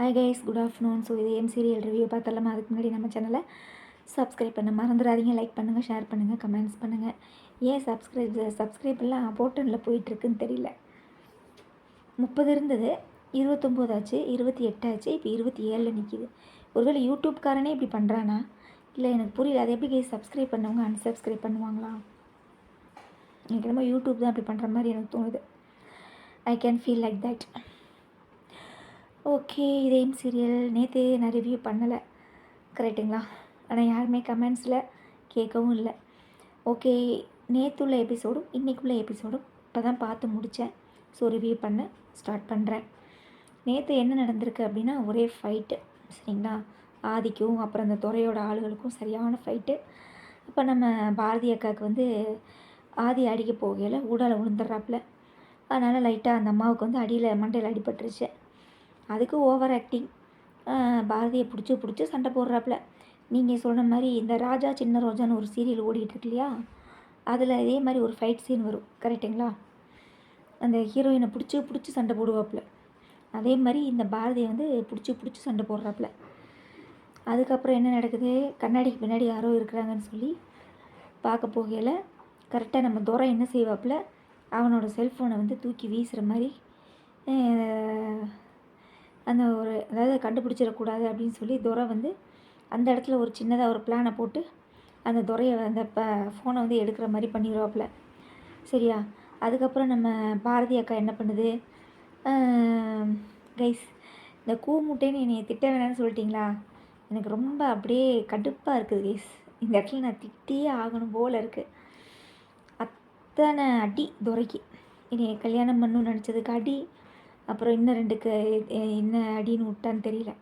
Hi guys, good afternoon. So இது serial review பார்த்தலாமா? அதுக்கு முன்னாடி நம்ம சேனலை சப்ஸ்கிரைப் பண்ண மறந்துடாதீங்க. லைக் பண்ணுங்கள், ஷேர் பண்ணுங்கள், கமெண்ட்ஸ் பண்ணுங்கள். ஏன் சப்ஸ்கிரைப்லாம் அபோட்டனில் போயிட்டுருக்குன்னு தெரியல. 30 இருந்தது, 29 ஆச்சு, 28 ஆச்சு, இப்போ 27 நிற்கிது. ஒருவேளை யூடியூப்காரனே இப்படி பண்ணுறானா இல்லை எனக்கு புரியல. அது எப்படி கைஸ் சப்ஸ்கிரைப் பண்ணவங்க அன்சப்ஸ்கிரைப் பண்ணுவாங்களா? எனக்கு என்னமோ யூடியூப் தான் அப்படி பண்ணுற மாதிரி எனக்கு தோணுது. I can feel like that. Okay, இதேம் சீரியல் நேற்று நான் ரிவ்யூ பண்ணலை, கரெக்டுங்களா? ஆனால் யாருமே கமெண்ட்ஸில் கேட்கவும் இல்லை. ஓகே, நேற்றுள்ள எபிசோடும் இன்றைக்குள்ள எபிசோடும் இப்போ தான் பார்த்து முடித்தேன். ஸோ ரிவ்யூ பண்ண ஸ்டார்ட் பண்ணுறேன். நேற்று என்ன நடந்திருக்கு அப்படின்னா, ஒரே ஃபைட்டு, சரிங்களா? ஆதிக்கும் அப்புறம் அந்த துறையோட ஆளுகளுக்கும் சரியான ஃபைட்டு. இப்போ நம்ம பாரதி அக்காவுக்கு வந்து ஆதி அடிக்க போகையில் ஊடால விழுந்துடுறாப்புல. அதனால் லைட்டாக அந்த அம்மாவுக்கு வந்து அடியில் மண்டையில் அடிபட்டுருச்சு. அதுக்கு ஓவர் ஆக்டிங். பாரதியை பிடிச்சி சண்டை போடுறாப்புல. நீங்கள் சொன்ன மாதிரி இந்த ராஜா சின்ன ரோஜான்னு ஒரு சீரியல் ஓடிட்டுருக்கு இல்லையா, அதில் இதே மாதிரி ஒரு ஃபைட் சீன் வரும், கரெக்டுங்களா? அந்த ஹீரோயினை பிடிச்சி சண்டை போடுவாப்புல. அதே மாதிரி இந்த பாரதியை வந்து பிடிச்சி சண்டை போடுறாப்புல. அதுக்கப்புறம் என்ன நடக்குது, கண்ணாடிக்கு பின்னாடி யாரோ இருக்கிறாங்கன்னு சொல்லி பார்க்க போகையில் கரெக்டாக நம்ம துரை என்ன செய்வாப்புல, அவனோட செல்ஃபோனை வந்து தூக்கி வீசுகிற மாதிரி அந்த ஒரு அதாவது கண்டுபிடிச்சிடக்கூடாது அப்படின்னு சொல்லி துரை வந்து அந்த இடத்துல ஒரு சின்னதாக ஒரு பிளானை போட்டு அந்த துரையை அந்த ஃபோனை வந்து எடுக்கிற மாதிரி பண்ணிடுவாப்புல, சரியா? அதுக்கப்புறம் நம்ம பாரதி அக்கா என்ன பண்ணுது, கைஸ் இந்த கூமுட்டைன்னு என்னை திட்ட வேணான்னு சொல்லிட்டிங்களா? எனக்கு ரொம்ப அப்படியே கடுப்பாக இருக்குது கைஸ். இந்த இடத்துல நான் திட்டியே ஆகணும் போல் இருக்குது. அத்தனை அடி துரைக்கு. என்னை கல்யாணம் பண்ணணும்னு நினச்சதுக்கு அடி, அப்புறம் இன்னும் 2க்கு என்ன அடின்னு விட்டான்னு தெரியல.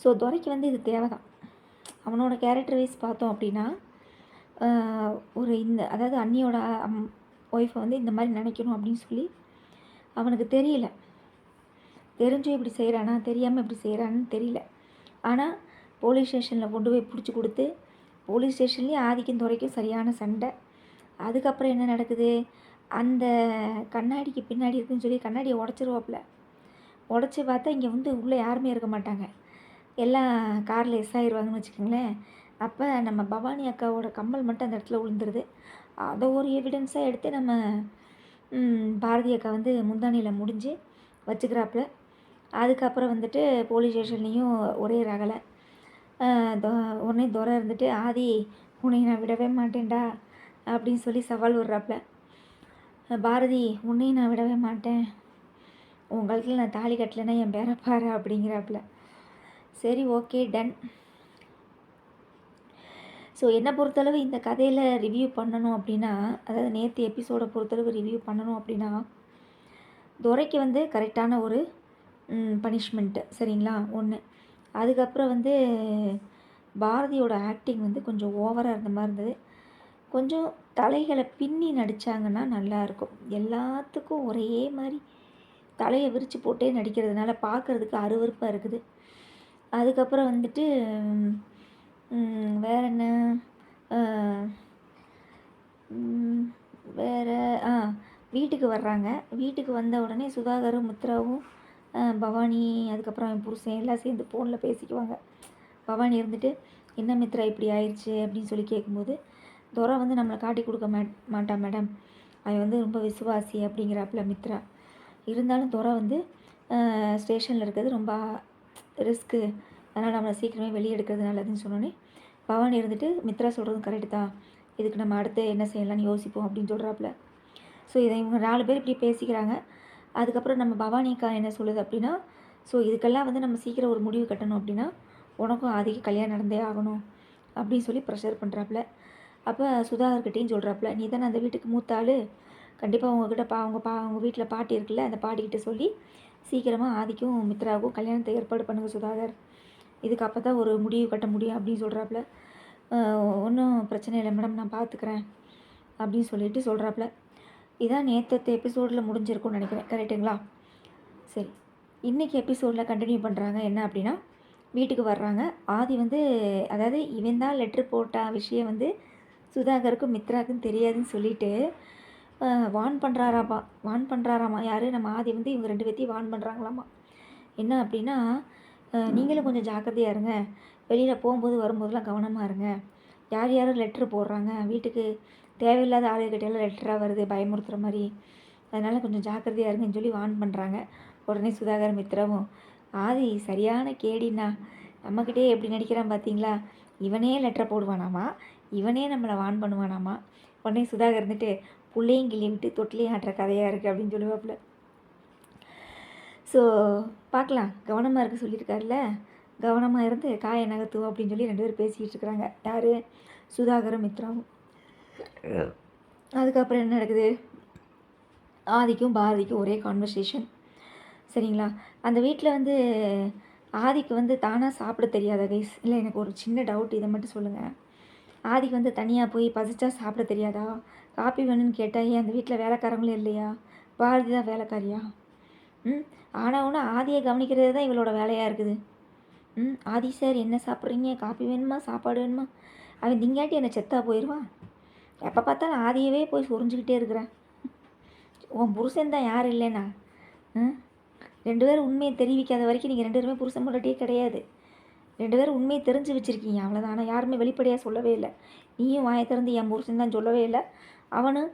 ஸோ துரைக்கு வந்து இது தேவை தான். அவனோட கேரக்டர் வைஸ் பார்த்தோம் அப்படின்னா, ஒரு இந்த அதாவது அண்ணியோட ஒய்ஃபை வந்து இந்த மாதிரி நினைக்கணும் அப்படின்னு சொல்லி அவனுக்கு தெரியல. தெரிஞ்சும் இப்படி செய்கிறானா தெரியாமல் இப்படி செய்கிறான்னு தெரியல. ஆனால் போலீஸ் ஸ்டேஷனில் கொண்டு போய் பிடிச்சி கொடுத்து, போலீஸ் ஸ்டேஷன்லேயும் ஆதிக்கும் துரைக்கும் சரியான சண்டை. அதுக்கப்புறம் என்ன நடக்குது, அந்த கண்ணாடிக்கு பின்னாடி இருக்குன்னு சொல்லி கண்ணாடியை உடச்சிருவாப்புல. உடச்சி பார்த்தா இங்கே வந்து உள்ளே யாருமே இருக்க மாட்டாங்க, எல்லாம் காரில் எஸ் ஆகிடுவாங்கன்னு வச்சுக்கோங்களேன். அப்போ நம்ம பவானி அக்காவோட கம்மல் மட்டும் அந்த இடத்துல விழுந்துருது. அதை ஒரு எவிடன்ஸாக எடுத்து நம்ம பாரதி அக்கா வந்து முந்தானியில் முடிஞ்சு வச்சுக்கிறாப்புல. அதுக்கப்புறம் வந்துட்டு போலீஸ் ஸ்டேஷன்லேயும் ஒரே ரகலை. உடனே துரை இருந்துட்டு, ஆதி உன்னை நான் விடவே மாட்டேன்டா அப்படின்னு சொல்லி சவால் விடுறாப்புல. பாரதி, உன்னையும் நான் விடவே மாட்டேன், உன் கழுத்தில் நான் தாலி கட்டலைன்னா என் பேரை பாரு அப்படிங்கிறாப்புல. சரி, ஓகே, டன். ஸோ என்னை பொறுத்தளவு இந்த கதையில் ரிவ்யூ பண்ணணும் அப்படின்னா, அதாவது நேற்று எபிசோடை பொறுத்தளவு ரிவ்யூ பண்ணணும் அப்படின்னா, துரைக்கு வந்து கரெக்டான ஒரு பனிஷ்மெண்ட்டு, சரிங்களா? ஒன்று. அதுக்கப்புறம் வந்து பாரதியோட ஆக்டிங் வந்து கொஞ்சம் ஓவராக இருந்த மாதிரி இருந்தது. கொஞ்சம் தலைகளை பின்னி நடித்தாங்கன்னா நல்லாயிருக்கும். எல்லாத்துக்கும் ஒரே மாதிரி தலையை விரித்து போட்டே நடிக்கிறதுனால பார்க்குறதுக்கு அருவருப்பாக இருக்குது. அதுக்கப்புறம் வந்துட்டு வேறு என்ன, வேறு வீட்டுக்கு வர்றாங்க. வீட்டுக்கு வந்த உடனே சுதாகரும் மித்ராவும் பவானி அதுக்கப்புறம் என் புருஷன் எல்லாம் சேர்ந்து ஃபோனில் பேசிக்குவாங்க. பவானி இருந்துட்டு, என்ன மித்ரா இப்படி ஆயிடுச்சு அப்படின்னு சொல்லி கேட்கும்போது, துரை வந்து நம்மளை காட்டி கொடுக்க மாட்டான் மேடம், அவன் வந்து ரொம்ப விசுவாசி அப்படிங்கிறாப்புல மித்ரா. இருந்தாலும் துரை வந்து ஸ்டேஷனில் இருக்கிறது ரொம்ப ரிஸ்க்கு, அதனால் நம்மளை சீக்கிரமே வெளியே எடுக்கிறது நல்லதுன்னு சொன்னோன்னே பவானி இருந்துட்டு, மித்ரா சொல்கிறதும் கரெக்டு தான், இதுக்கு நம்ம அடுத்து என்ன செய்யலான்னு யோசிப்போம் அப்படின்னு சொல்கிறாப்புல. ஸோ இதை இவங்க 4 பேர் இப்படி பேசிக்கிறாங்க. அதுக்கப்புறம் நம்ம பவானி அக்கா என்ன சொல்லுது அப்படின்னா, ஸோ இதுக்கெல்லாம் வந்து நம்ம சீக்கிரம் ஒரு முடிவு கட்டணும் அப்படின்னா உனக்கும் ஆதிக்கு கல்யாணம் நடந்தே ஆகணும் அப்படின்னு சொல்லி ப்ரெஷர் பண்ணுறாப்புல. அப்போ சுதாகர்கிட்டையும் சொல்கிறாப்புல, நீ தானே அந்த வீட்டுக்கு மூத்த ஆள், கண்டிப்பாக உங்ககிட்ட அவங்க வீட்டில் பாட்டி இருக்குல்ல, அந்த பாட்டிக்கிட்ட சொல்லி சீக்கிரமாக ஆதிக்கும் மித்ராவுக்கும் கல்யாணத்தை ஏற்பாடு பண்ணுங்கள் சுதாகர், இதுக்கு அப்போ தான் ஒரு முடிவு கட்ட முடியும் அப்படின்னு சொல்கிறாப்புல. ஒன்றும் பிரச்சனை இல்லை மேடம், நான் பார்த்துக்கிறேன் அப்படின்னு சொல்லிட்டு சொல்கிறாப்புல. இதான் நேற்று எபிசோடில் முடிஞ்சிருக்கும்னு நினைக்கிறேன், கரெக்டுங்களா? சரி, இன்றைக்கி எபிசோடில் கண்டினியூ பண்ணுறாங்க. என்ன அப்படின்னா, வீட்டுக்கு வர்றாங்க. ஆதி வந்து அதாவது இவன் தான் லெட்ரு போட்ட விஷயம் வந்து சுதாகருக்கும் மித்ராவுக்கும் தெரியாதுன்னு சொல்லிட்டு வார்ன் பண்ணுறாராப்பா, வார்ன் பண்ணுறாராமா. யார் நம்ம ஆதி வந்து இவங்க 2 பேத்தையும் வார்ன் பண்ணுறாங்களாமா. என்ன அப்படின்னா, நீங்களும் கொஞ்சம் ஜாக்கிரதையா இருங்க. வெளியில் போகும்போது வரும்போதெல்லாம் கவனமாக இருங்க. யார் யாரும் லெட்ரு போடுறாங்க, வீட்டுக்கு தேவையில்லாத ஆளுகிட்டலாம் லெட்டராக வருது பயமுறுத்துகிற மாதிரி. அதனால் கொஞ்சம் ஜாக்கிரதையாக இருங்கன்னு சொல்லி வார்ன் பண்ணுறாங்க. உடனே சுதாகர் மித்ராவும், ஆதி சரியான கேடின்னா, நம்மக்கிட்டே எப்படி நடிக்கிறான் பார்த்தீங்களா, இவனே லெட்டரை போடுவானாமா, இவனே நம்மளை வார்ன் பண்ணுவானாமா. உடனே சுதாகர் இருந்துட்டு, புள்ளையும் கிள்ளி விட்டு தொட்டிலையும் ஆட்டுற கதையாக இருக்குது அப்படின்னு சொல்லுவாப்புல. ஸோ பார்க்கலாம், கவனமாக இருக்க சொல்லியிருக்காருல்ல, கவனமாக இருந்து காயை நகர்த்துவோம் அப்படின்னு சொல்லி 2 பேரும் பேசிக்கிட்டு இருக்கிறாங்க. யார்? சுதாகரும் மித்ராவும். அதுக்கப்புறம் என்ன நடக்குது? ஆதிக்கும் பாரதிக்கும் ஒரே கான்வர்சேஷன். சரிங்களா? அந்த வீட்டில் வந்து ஆதிக்கு வந்து தானாக சாப்பிட தெரியாத கைஸ். இல்லை, எனக்கு ஒரு சின்ன டவுட், இதை மட்டும் சொல்லுங்கள். ஆதிக்கு வந்து தனியாக போய் பசிச்சா சாப்பிட தெரியாதா? காப்பி வேணும்னு கேட்டால் ஏன் அந்த வீட்டில் வேலைக்காரங்களும் இல்லையா? பாரதி தான் வேலைக்காரியா? ஆனால் ஒன்று ஆதியை கவனிக்கிறது தான் இவளோட வேலையாக இருக்குது. ஆதி சார் என்ன சாப்பிட்றீங்க? காப்பி வேணுமா, சாப்பாடு வேணுமா? அவன் திங்காட்டி என்னை செத்தா போயிடுவான். எப்போ பார்த்தாலும் ஆதியவே போய் சொரிஞ்சுக்கிட்டே இருக்கிறேன். உன் புருஷன் தான் யார் இல்லைண்ணா? 2 பேரும் உண்மையை தெரிவிக்காத வரைக்கும் நீங்கள் 2 பேருமே புருஷன் முன்னாடியே கிடையாது. 2 பேரும் உண்மையை தெரிஞ்சு வச்சுருக்கீங்க, அவ்வளோதான். ஆனால் யாருமே வெளிப்படையாக சொல்லவே இல்லை. நீயும் வாயை திறந்து என் புருஷன் தான் சொல்லவே இல்லை. அவனும்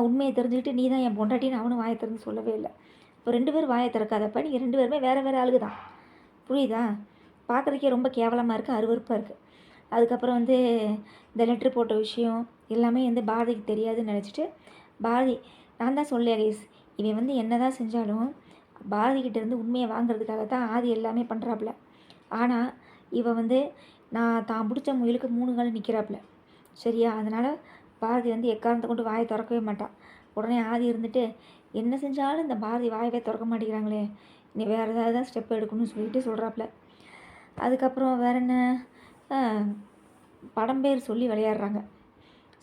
உண்மையை தெரிஞ்சுக்கிட்டு நீ தான் என் பொண்டாட்டின்னு அவனும் வாயை திறந்து சொல்லவே இல்லை. இப்போ 2 பேரும் வாயை திறக்காதப்ப நீங்கள் 2 பேருமே வேறு ஆளுக்கு தான். புரியுதா? பார்க்குறதுக்கே ரொம்ப கேவலமாக இருக்குது, அருவருப்பாக இருக்குது. அதுக்கப்புறம் வந்து இந்த லெட்ரு போட்ட விஷயம் எல்லாமே வந்து பாரதிக்கு தெரியாதுன்னு நினச்சிட்டு, பாரதி நான் தான் சொல்லியா கைஸ், இவன் வந்து என்ன தான் செஞ்சாலும் பாரதிக்கிட்ட இருந்து உண்மையை வாங்குறதுக்காக தான் ஆதி எல்லாமே பண்ணுறாப்புல. ஆனால் இவன் வந்து தான் பிடிச்ச முயலுக்கு 3 கால் நிற்கிறாப்புல. சரியா? அதனால் பாரதி வந்து எக்காரணத்தை கொண்டு வாயை திறக்கவே மாட்டான். உடனே ஆதி இருந்துட்டு, என்ன செஞ்சாலும் இந்த பாரதி வாயவே திறக்க மாட்டேங்கிறாங்களே, நீ வேறு ஏதாவது தான் ஸ்டெப் எடுக்கணும்னு சொல்லிட்டு சொல்கிறாப்புல. அதுக்கப்புறம் வேறு என்ன, படம் பேர் சொல்லி விளையாடுறாங்க.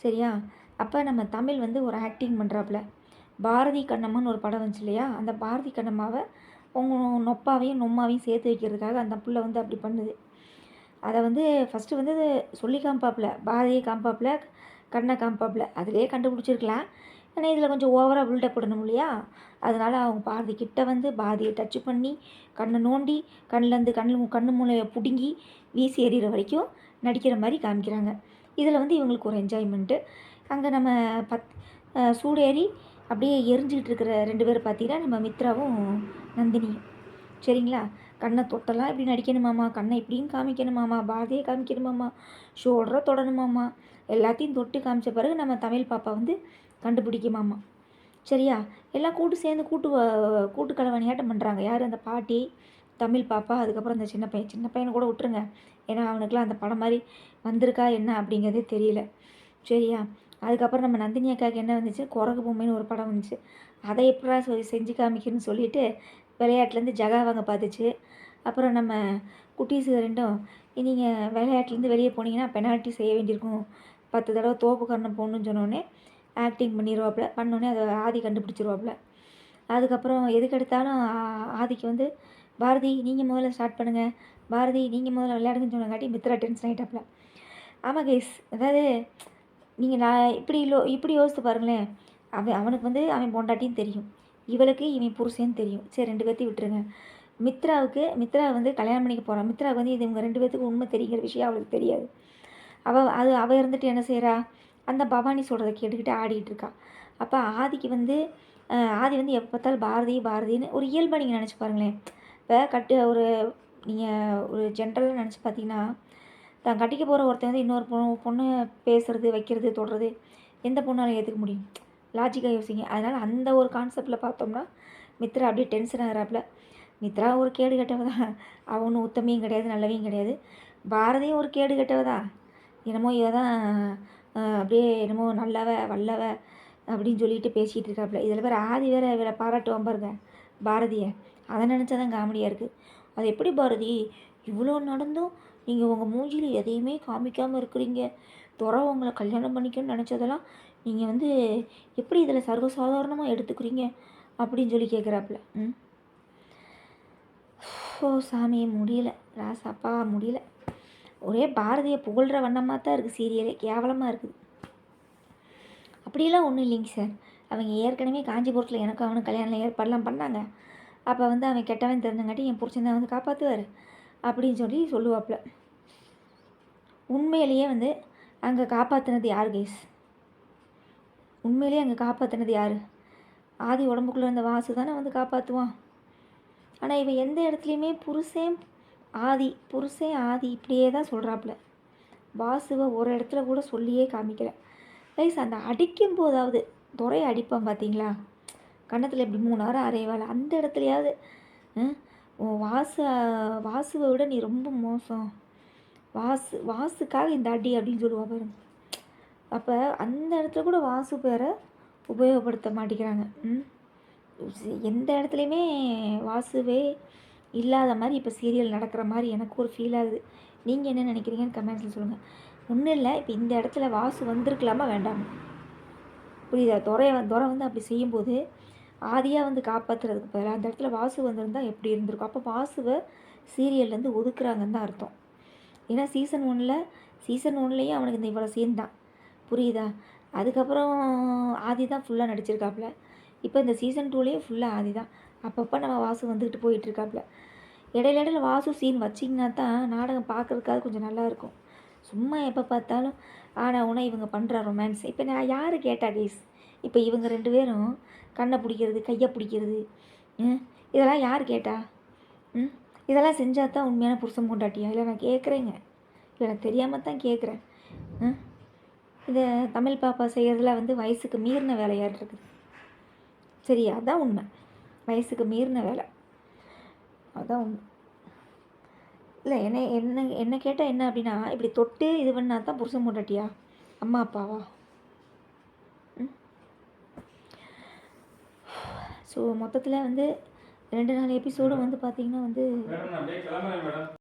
சரியா? அப்போ நம்ம தமிழ் வந்து ஒரு ஆக்டிங் பண்ணுறாப்புல. பாரதி கண்ணம்மான்னு ஒரு படம் வந்துச்சு இல்லையா, அந்த பாரதி கண்ணம்மாவை உங்கள் நொப்பாவையும் நொம்மாவையும் சேர்த்து வைக்கிறதுக்காக அந்த புள்ள வந்து அப்படி பண்ணுது. அதை வந்து ஃபஸ்ட்டு வந்து சொல்லி காமிப்பாப்புல, பாரதியை காமிப்பாப்புல, கண்ணை காமிப்பாப்புல. அதிலே கண்டுபிடிச்சிருக்கலாம். ஆனால் இதில் கொஞ்சம் ஓவராக பில்டப் பண்ணணும் இல்லையா, அதனால் அவங்க பாரதி கிட்ட வந்து பாரதியை டச்சு பண்ணி கண்ணை நோண்டி கண்ணிலேருந்து கண்ணு மூளையை பிடுங்கி வீசி எறிகிற வரைக்கும் நடிக்கிற மாதிரி காமிக்கிறாங்க. இதில் வந்து இவங்களுக்கு ஒரு என்ஜாய்மெண்ட்டு. அங்கே நம்ம சூடேறி அப்படியே எரிஞ்சிக்கிட்டு இருக்கிற 2 பேர் பார்த்தீங்கன்னா நம்ம மித்ராவும் நந்தினியும். சரிங்களா? கண்ணை தொட்டலாம் இப்படி நடிக்கணுமாம்மா, கண்ணை இப்படியும் காமிக்கணுமாம்மா, பாரதியை காமிக்கணுமாம்மா, ஷோல்டரை தொடணுமாம்மா, எல்லாத்தையும் தொட்டு காமிச்ச பிறகு நம்ம தமிழ் பாப்பா வந்து கண்டுபிடிக்குமாம்மா. சரியா? எல்லாம் சேர்ந்து கூட்டு கலவாணியாட்டம் பண்ணுறாங்க. யார்? அந்த பாட்டி, தமிழ் பாப்பா, அதுக்கப்புறம் அந்த சின்ன பையனை கூட விட்டுருங்க, ஏன்னா அவனுக்குலாம் அந்த படம் மாதிரி வந்திருக்கா என்ன அப்படிங்கிறதே தெரியல. சரியா? அதுக்கப்புறம் நம்ம நந்தினி அக்காவுக்கு என்ன வந்துச்சு, குரகு பொம்மைன்னு ஒரு படம் வந்துச்சு. அதை எப்படா செஞ்சு காமிக்கணும்னு சொல்லிட்டு விளையாட்டுலேருந்து ஜகா வாங்க பார்த்துச்சு. அப்புறம் நம்ம குட்டீஸு 2ம், நீங்கள் விளையாட்டுலேருந்து வெளியே போனீங்கன்னா பெனால்ட்டி செய்ய வேண்டியிருக்கும், 10 தடவை தோப்பு கரணம் போடணுன்னு சொன்னோடனே ஆக்டிங் பண்ணிடுவாப்புல. பண்ணோடனே அதை ஆதி கண்டுபிடிச்சிருவாப்புல. அதுக்கப்புறம் எதுக்கு எடுத்தாலும் ஆதிக்கு வந்து, பாரதி நீங்கள் முதல்ல ஸ்டார்ட் பண்ணுங்கள், பாரதி நீங்கள் முதல்ல விளையாடுங்கன்னு சொன்னங்காட்டி மித்ரா டென்ஷன் ஆகிட்டாப்புல. ஆமாம் கைஸ், அதாவது நீங்கள் இப்படி யோசித்து பாருங்களேன். அவனுக்கு வந்து அவன் பொண்டாட்டின்னு தெரியும், இவளுக்கு இவன் புருஷன்னு தெரியும். சரி, 2 பேர்த்தையும் விட்டுருங்க. மித்ரா வந்து கல்யாணம் பண்ணிக்க போகிறான். மித்ராவுக்கு வந்து இது இவங்க 2 பேர்த்துக்கு உண்மை தெரிகிற விஷயம் அவளுக்கு தெரியாது. அவள் இருந்துட்டு என்ன செய்கிறா, அந்த பவானி சொல்கிறத கேட்டுக்கிட்டு ஆடிக்கிட்டு இருக்கா. அப்போ ஆதி வந்து எப்போ பார்த்தாலும் பாரதின்னு ஒரு இயல்பாக நீங்கள் நினச்சி பாருங்களேன். இப்போ நீங்கள் ஒரு ஜென்ரலாக நினச்சி பார்த்தீங்கன்னா, தான் கட்டிக்க போகிற ஒருத்தன் வந்து இன்னொரு பொண்ணு பேசுகிறது, வைக்கிறது, தொடுறது எந்த பொண்ணாலும் ஏற்றுக்க முடியும்? லாஜிக்காக யோசிங்க. அதனால் அந்த ஒரு கான்செப்டில் பார்த்தோம்னா மித்ரா அப்படியே டென்ஷன் ஆகிறாப்புல. மித்ரா ஒரு கேடு கெட்டவ தான், அவன் ஒன்றும் உத்தமையும் கிடையாது, நல்லவையும் கிடையாது. பாரதியும் ஒரு கேடு கெட்டவ தான், என்னமோ இவ தான் அப்படியே என்னமோ நல்லவ வல்லவ அப்படின்னு சொல்லிட்டு பேசிகிட்டு இருக்காப்புல. இதில் வேறு ஆதி வேறு இவரை பாராட்டுவான் பாருங்க பாரதியை. அதை நினச்சா தான் காமெடியாக இருக்குது. அது எப்படி பாரதி, இவ்வளோ நடந்தும் நீங்கள் உங்கள் மூஞ்சியில் எதையுமே காமிக்காமல் இருக்கிறீங்க, துறை உங்களை கல்யாணம் பண்ணிக்கணும்னு நினச்சதெல்லாம் நீங்கள் வந்து எப்படி இதில் சர்வசாதாரணமாக எடுத்துக்கிறீங்க அப்படின்னு சொல்லி கேட்குறாப்புல. ஓ சாமி, முடியல ராசாப்பா, முடியல. ஒரே பாரதியை புகழ்கிற வண்ணமாக தான் இருக்குது சீரியலே, கேவலமாக இருக்குது. அப்படியெல்லாம் ஒன்றும் இல்லைங்க சார். அவங்க ஏற்கனவே காஞ்சிபுரத்தில் எனக்கும் அவனும் கல்யாணம் ஏற்பாடுலாம் பண்ணாங்க. அப்போ வந்து அவன் கெட்டவன் தெரிஞ்சங்காட்டி என் புருஷன் தான் வந்து காப்பாற்றுவார் அப்படின்னு சொல்லி சொல்லுவாப்புல. உண்மையிலேயே வந்து அங்கே காப்பாற்றினது யார் கைஸ்? உண்மையிலேயே அங்கே காப்பாற்றினது யார்? ஆதி உடம்புக்குள்ளே இருந்த வாசு தானே வந்து காப்பாற்றுவான். ஆனால் இவன் எந்த இடத்துலையுமே புருஷன் ஆதி இப்படியே தான் சொல்கிறாப்புல. வாசுவை ஒரு இடத்துல கூட சொல்லியே காமிக்கல கைஸ். அந்த அடிக்கும் போதாவது துறையை அடிப்பான் பார்த்தீங்களா, கன்னத்தில் இப்படி 3 வாரம் அரைவாள், அந்த இடத்துலையாவது வாசுவை விட நீ ரொம்ப மோசம், வாசுக்காக இந்த அடி அப்படின்னு சொல்லுவா பாருங்க. அப்போ அந்த இடத்துல கூட வாசு பேரை உபயோகப்படுத்த மாட்டேங்கிறாங்க. எந்த இடத்துலையுமே வாசுவே இல்லாத மாதிரி இப்போ சீரியல் நடக்கிற மாதிரி எனக்கு ஒரு ஃபீல் ஆகுது. நீங்கள் என்ன நினைக்கிறீங்கன்னு கமெண்ட்ஸில் சொல்லுங்கள். ஒன்றும் இல்லை, இப்போ இந்த இடத்துல வாசு வந்திருக்கலாமா வேண்டாமா? புரியுதா? துறை வந்து அப்படி செய்யும்போது ஆதியாக வந்து காப்பாற்றுறதுக்கு பதிலாக அந்த இடத்துல வாசு வந்திருந்தால் எப்படி இருந்திருக்கும்? அப்போ வாசுவை சீரியல்லேருந்து ஒதுக்குறாங்கன்னு தான் அர்த்தம். ஏன்னா சீசன் ஒன்லேயும் அவனுக்கு இந்த இவ்வளோ சீன் தான், புரியுதா? அதுக்கப்புறம் ஆதி தான் ஃபுல்லாக நடிச்சிருக்காப்புல. இப்போ இந்த சீசன் 2லேயும் ஃபுல்லாக ஆதி தான். அப்பப்போ நம்ம வாசு வந்துக்கிட்டு போயிட்டுருக்காப்புல. இடையில வாசு சீன் வச்சிங்கன்னா தான் நாடகம் பார்க்குறதுக்காக கொஞ்சம் நல்லாயிருக்கும். சும்மா எப்போ பார்த்தாலும் ஆனால் உன இவங்க பண்ணுற ரொமான்ஸ். இப்போ நான் யார் கேட்டா கைஸ்? இப்போ இவங்க 2 பேரும் கண்ணை பிடிக்கிறது, கையை பிடிக்கிறது, இதெல்லாம் யார் கேட்டா? இதெல்லாம் செஞ்சால் தான் உண்மையான புருஷன் கொண்டாட்டியா? இல்லை நான் கேட்குறேங்க, இல்லை நான் தெரியாமல் தான் கேட்குறேன். இதை தமிழ் பாப்பா செய்கிறதுல வந்து வயசுக்கு மீறின வேலையாக இருக்குது. சரி, அதான் உண்மை, வயசுக்கு மீறின வேலை, அதான் உண்மை. இல்லை என்ன கேட்டால் என்ன அப்படின்னா, இப்படி தொட்டு இது பண்ணால் தான் புருஷன் கொண்டாட்டியா? அம்மா அப்பாவா? ஸோ மொத்தத்தில் வந்து 2 4 எபிசோடும் வந்து பார்த்திங்கன்னா வந்து